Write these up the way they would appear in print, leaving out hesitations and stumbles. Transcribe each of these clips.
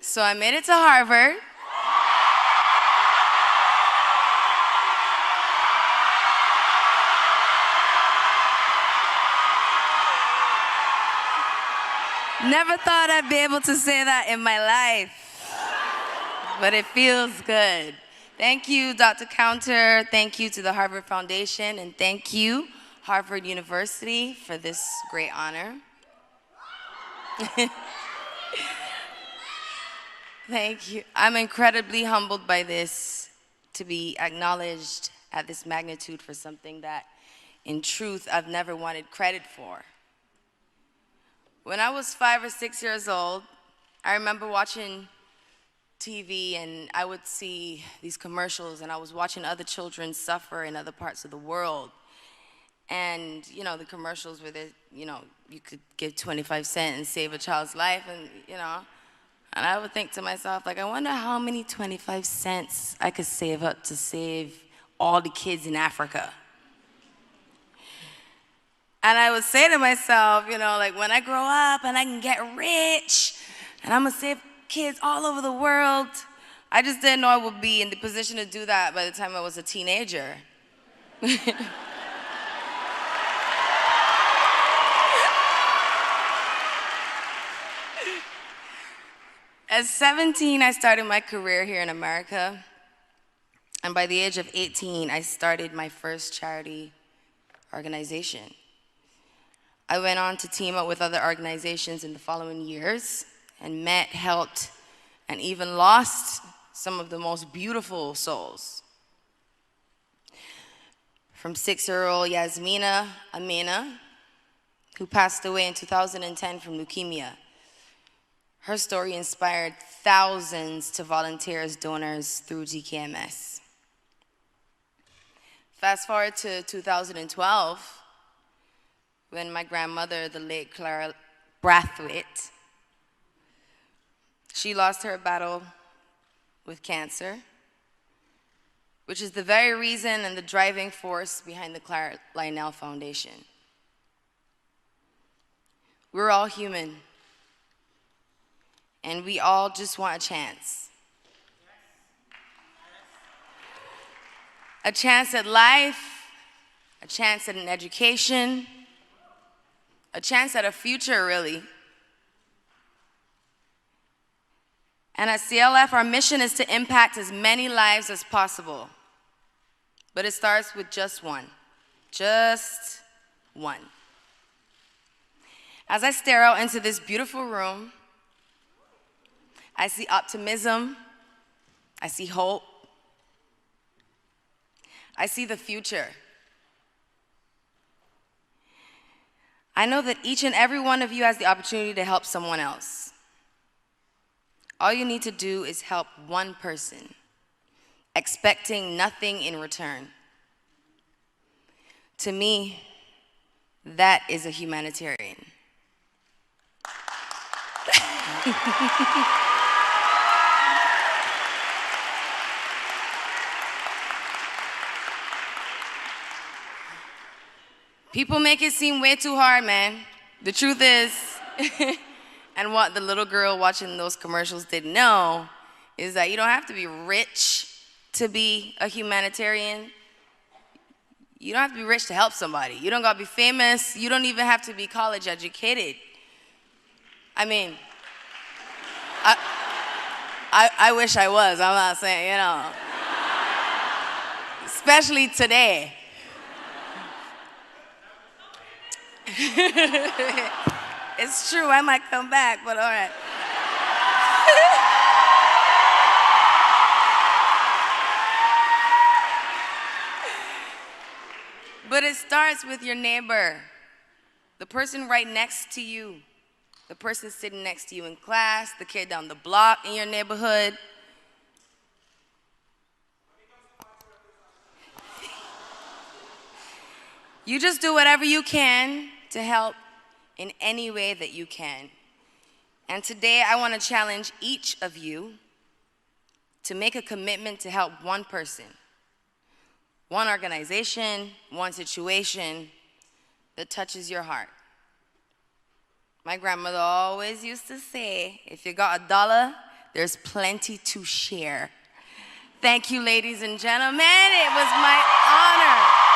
So I made it to Harvard. Never thought I'd be able to say that in my life, but it feels good. Thank you, Dr. Counter. Thank you to the Harvard Foundation, and thank you, Harvard University, for this great honor. Thank you. I'm incredibly humbled by this, to be acknowledged at this magnitude for something that, in truth, I've never wanted credit for. When I was 5 or 6 years old, I remember watching TV and I would see these commercials and I was watching other children suffer in other parts of the world. And, you know, the commercials where you could give 25 cents and save a child's life and I would think to myself, like, I wonder how many 25 cents I could save up to save all the kids in Africa. And I would say to myself, like, when I grow up and I can get rich and I'm gonna save kids all over the world, I just didn't know I would be in the position to do that by the time I was a teenager. At 17, I started my career here in America. And by the age of 18, I started my first charity organization. I went on to team up with other organizations in the following years and met, helped, and even lost some of the most beautiful souls. From 6-year-old Yasmina Amina, who passed away in 2010 from leukemia. Her story inspired thousands to volunteer as donors through GKMS. Fast forward to 2012, when my grandmother, the late Clara Brathwaite, she lost her battle with cancer, which is the very reason and the driving force behind the Clara Lionel Foundation. We're all human, and we all just want a chance. A chance at life, a chance at an education, a chance at a future, really. And at CLF, our mission is to impact as many lives as possible. But it starts with just one. Just one. As I stare out into this beautiful room, I see optimism, I see hope, I see the future. I know that each and every one of you has the opportunity to help someone else. All you need to do is help one person, expecting nothing in return. To me, that is a humanitarian. People make it seem way too hard, man. The truth is, and what the little girl watching those commercials didn't know, is that you don't have to be rich to be a humanitarian. You don't have to be rich to help somebody. You don't gotta be famous. You don't even have to be college educated. I mean, I wish I was, I'm not saying, especially today. It's true, I might come back, but all right. But it starts with your neighbor, the person right next to you, the person sitting next to you in class, the kid down the block in your neighborhood. You just do whatever you can to help in any way that you can. And today I want to challenge each of you to make a commitment to help one person, one organization, one situation that touches your heart. My grandmother always used to say, if you got $1, there's plenty to share. Thank you, ladies and gentlemen. It was my honor.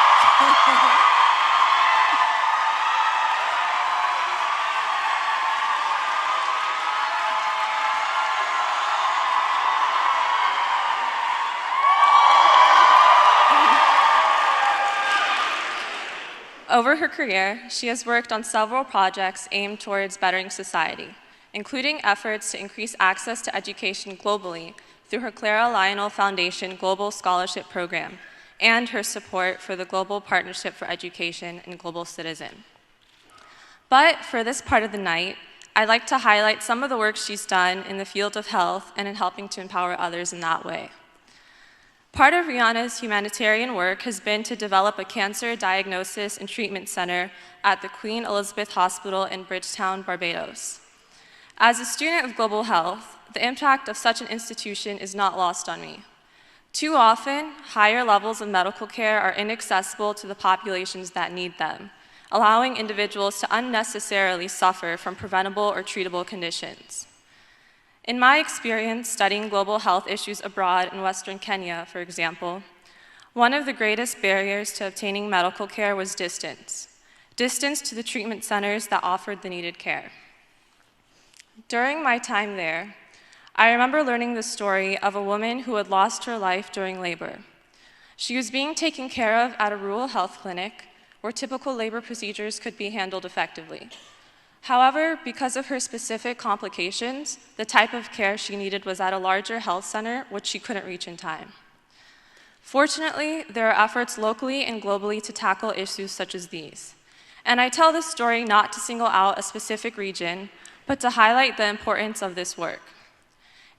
Over her career, she has worked on several projects aimed towards bettering society, including efforts to increase access to education globally through her Clara Lionel Foundation Global Scholarship Program and her support for the Global Partnership for Education and Global Citizen. But for this part of the night, I'd like to highlight some of the work she's done in the field of health and in helping to empower others in that way. Part of Rihanna's humanitarian work has been to develop a cancer diagnosis and treatment center at the Queen Elizabeth Hospital in Bridgetown, Barbados. As a student of global health, the impact of such an institution is not lost on me. Too often, higher levels of medical care are inaccessible to the populations that need them, allowing individuals to unnecessarily suffer from preventable or treatable conditions. In my experience studying global health issues abroad in Western Kenya, for example, one of the greatest barriers to obtaining medical care was distance to the treatment centers that offered the needed care. During my time there, I remember learning the story of a woman who had lost her life during labor. She was being taken care of at a rural health clinic where typical labor procedures could be handled effectively. However, because of her specific complications, the type of care she needed was at a larger health center, which she couldn't reach in time. Fortunately, there are efforts locally and globally to tackle issues such as these. And I tell this story not to single out a specific region, but to highlight the importance of this work.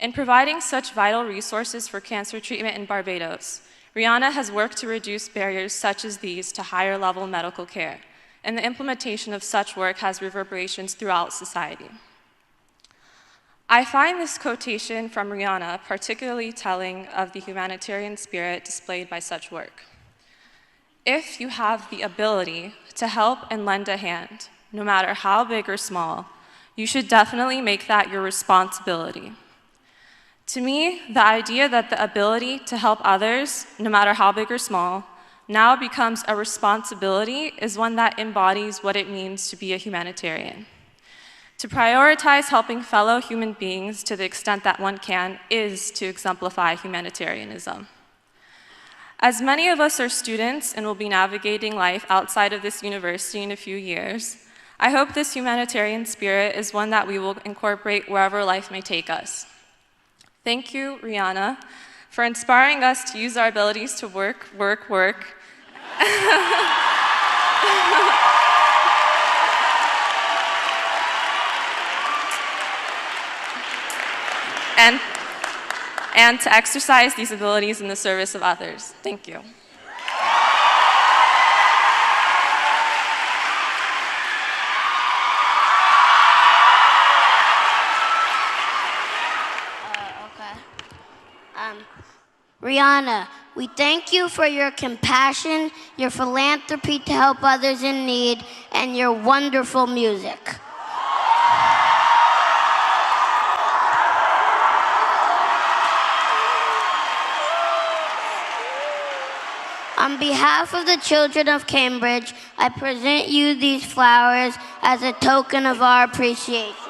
In providing such vital resources for cancer treatment in Barbados, Rihanna has worked to reduce barriers such as these to higher level medical care, and the implementation of such work has reverberations throughout society. I find this quotation from Rihanna particularly telling of the humanitarian spirit displayed by such work. If you have the ability to help and lend a hand, no matter how big or small, you should definitely make that your responsibility. To me, the idea that the ability to help others, no matter how big or small, now becomes a responsibility is one that embodies what it means to be a humanitarian. To prioritize helping fellow human beings to the extent that one can is to exemplify humanitarianism. As many of us are students and will be navigating life outside of this university in a few years, I hope this humanitarian spirit is one that we will incorporate wherever life may take us. Thank you, Rihanna, for inspiring us to use our abilities to work, and to exercise these abilities in the service of others. Thank you. Rihanna, we thank you for your compassion, your philanthropy to help others in need, and your wonderful music. On behalf of the children of Cambridge, I present you these flowers as a token of our appreciation.